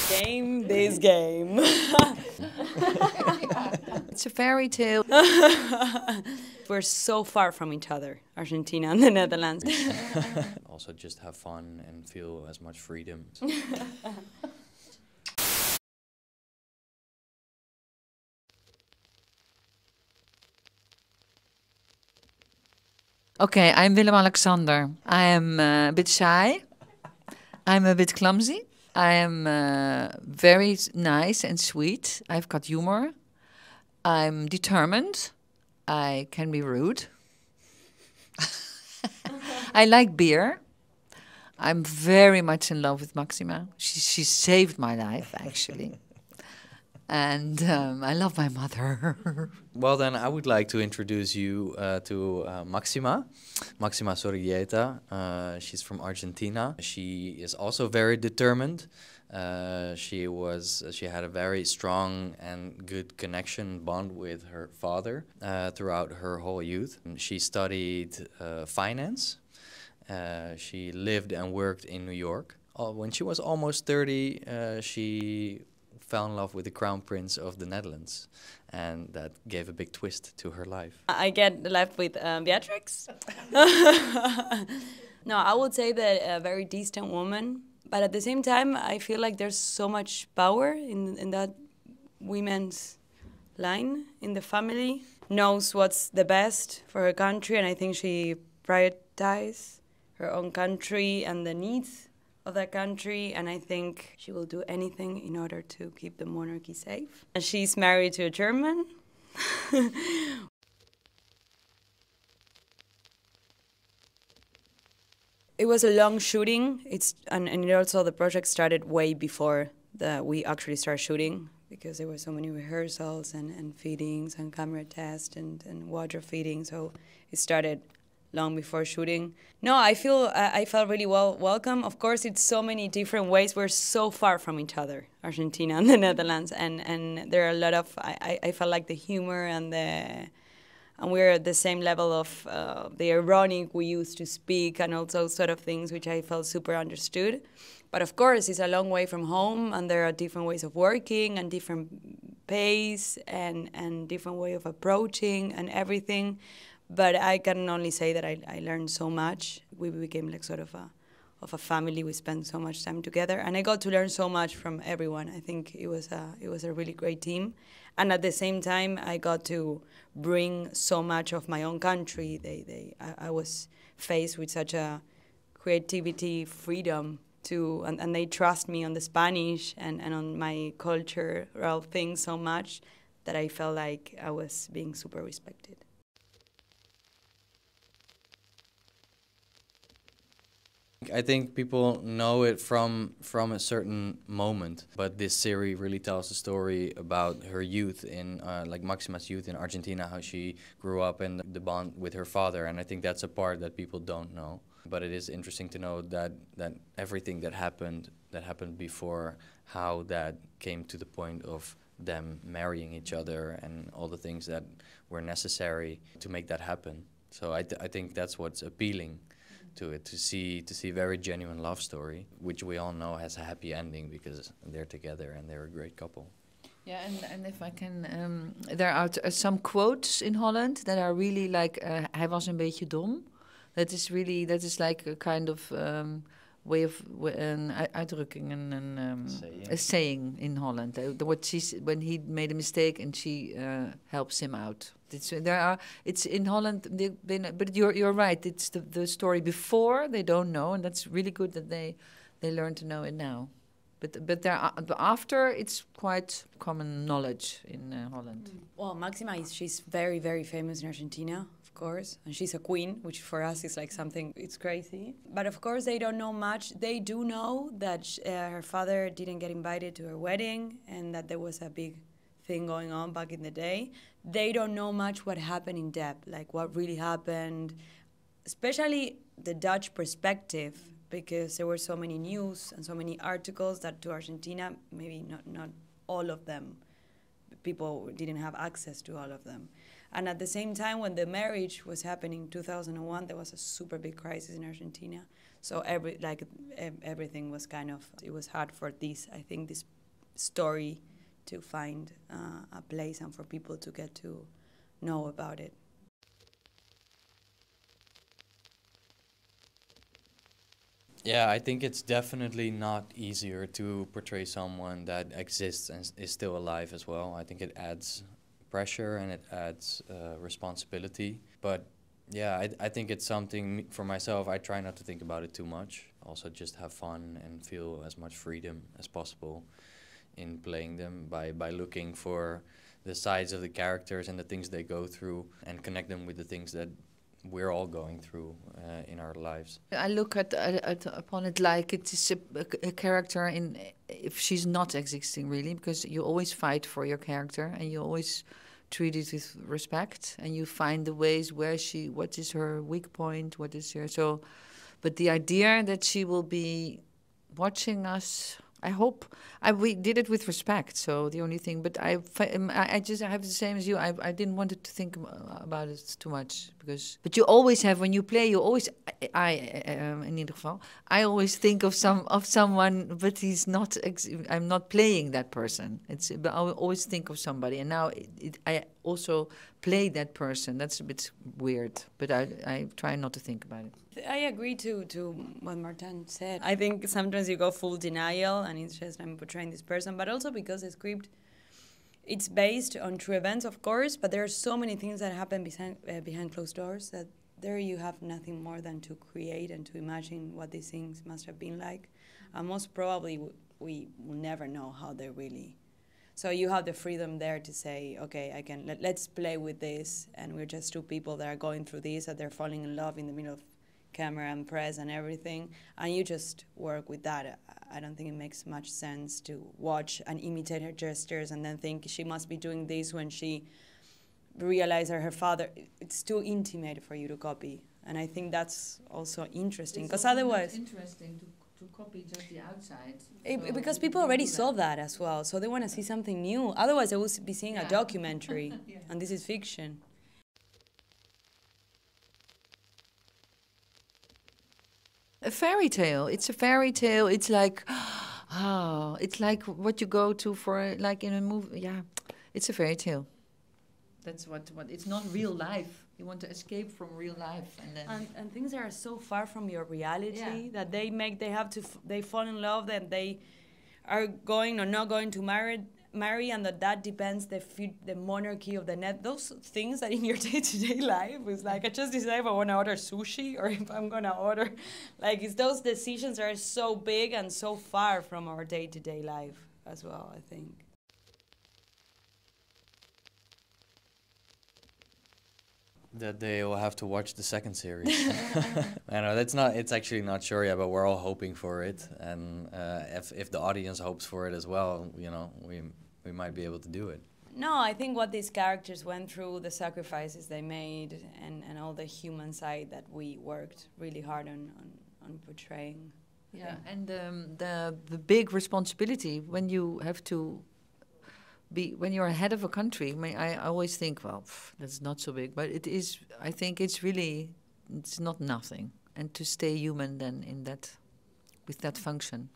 Game, this game. It's a fairy tale. We're so far from each other, Argentina and the Netherlands. Also just have fun and feel as much freedom. Okay, I'm Willem-Alexander. I am a bit shy. I'm a bit clumsy. I am very nice and sweet. I've got humor. I'm determined. I can be rude. I like beer. I'm very much in love with Máxima. She saved my life, actually. And I love my mother. Well, then I would like to introduce you to Máxima Zorreguieta. She's from Argentina. She is also very determined. She had a very strong and good connection bond with her father throughout her whole youth. She studied finance. She lived and worked in New York. When she was almost 30, she fell in love with the Crown Prince of the Netherlands, and that gave a big twist to her life. I get left with Beatrix. No, I would say that a very decent woman, but at the same time, I feel like there's so much power in that women's line in the family. Knows what's the best for her country, and I think she prioritizes her own country and the needs of that country, and I think she will do anything in order to keep the monarchy safe. And she's married to a German. It was a long shooting. And also the project started way before we actually started shooting, because there were so many rehearsals and fittings and camera tests and wardrobe fitting. So it started long before shooting. No, I felt really welcome. Of course, it's so many different ways. We're so far from each other, Argentina and the Netherlands, and there are a lot of. I felt like the humor and we're at the same level of the ironic we used to speak and all those sort of things, which I felt super understood. But of course, it's a long way from home, and there are different ways of working and different pace and different way of approaching and everything. But I can only say that I learned so much. We became like sort of a family. We spent so much time together, and I got to learn so much from everyone. I think it was a really great team, and at the same time, I got to bring so much of my own country. I was faced with such a creativity, freedom too, and they trust me on the Spanish and on my cultural things so much that I felt like I was being super respected. I think people know it from a certain moment, but this series really tells the story about her youth like Máxima's youth in Argentina, how she grew up and the bond with her father, and I think that's a part that people don't know. But it is interesting to know that everything that happened before, how that came to the point of them marrying each other and all the things that were necessary to make that happen. So I think that's what's appealing to it, to see very genuine love story, which we all know has a happy ending because they're together and they're a great couple. Yeah, and if I can, there are some quotes in Holland that are really like, hij was een beetje dom. That is like a kind of way of uitdrukking, a saying in Holland. When he made a mistake and she helps him out. It's in Holland, but you're right. It's the story before they don't know, and that's really good that they learn to know it now. But after it's quite common knowledge in Holland. Well, Máxima she's very, very famous in Argentina, of course, and she's a queen, which for us is like something, it's crazy. But of course they don't know much. They do know that her father didn't get invited to her wedding and that there was a big thing going on back in the day. They don't know much what happened in depth, like what really happened, especially the Dutch perspective, because there were so many news and so many articles that to Argentina, maybe not all of them, people didn't have access to all of them. And at the same time, when the marriage was happening in 2001, there was a super big crisis in Argentina. So everything was kind of, it was hard for these story to find a place and for people to get to know about it. Yeah, I think it's definitely not easier to portray someone that exists and is still alive as well. I think it adds pressure and it adds responsibility. But yeah, I think it's something, for myself, I try not to think about it too much. Also just have fun and feel as much freedom as possible in playing them by looking for the sides of the characters and the things they go through and connect them with the things that we're all going through in our lives. I look upon it like it is a character if she's not existing really, because you always fight for your character and you always treat it with respect and you find the ways where what is her weak point, what is her but the idea that she will be watching us, I hope we did it with respect. So the only thing, but I have the same as you. I didn't want to think about it too much but you always have when you play. You always in ieder geval I always think of someone, but he's not. I'm not playing that person. But I always think of somebody, and now I also play that person. That's a bit weird, but I try not to think about it. I agree to what Martijn said. I think sometimes you go full denial and it's just I'm portraying this person, but also because the script, it's based on true events, of course, but there are so many things that happen behind closed doors that there you have nothing more than to create and to imagine what these things must have been like. And most probably we will never know how they're really. So you have the freedom there to say, okay, let's play with this, and we're just two people that are going through this, that they're falling in love in the middle of camera and press and everything, and you just work with that. I don't think it makes much sense to watch and imitate her gestures and then think she must be doing this when she realized that her father. It's too intimate for you to copy, and I think that's also interesting, because otherwise it's interesting to copy just the outside. Because people already saw that as well, so they want to see something new. Otherwise, they will be seeing a documentary, yeah. And this is fiction. A fairy tale. It's a fairy tale. It's like, it's like what you go to for, like in a movie. Yeah, it's a fairy tale. That's what. It's not real life. You want to escape from real life, and then and things that are so far from your reality that they fall in love, and they are going or not going to marry, and that depends the monarchy of the net. Those things that in your day-to-day life is like, I just decide if I want to order sushi or if I'm gonna order, like, it's those decisions that are so big and so far from our day-to-day life as well, I think. That they will have to watch the second series. I know it's actually not sure yet, but we're all hoping for it, and if the audience hopes for it as well, you know, we might be able to do it. No, I think what these characters went through, the sacrifices they made, and all the human side that we worked really hard on portraying. Yeah, and the big responsibility when you have to when you're head of a country. I mean, I always think, well, that's not so big, but it is. I think it's not nothing, and to stay human then with that function.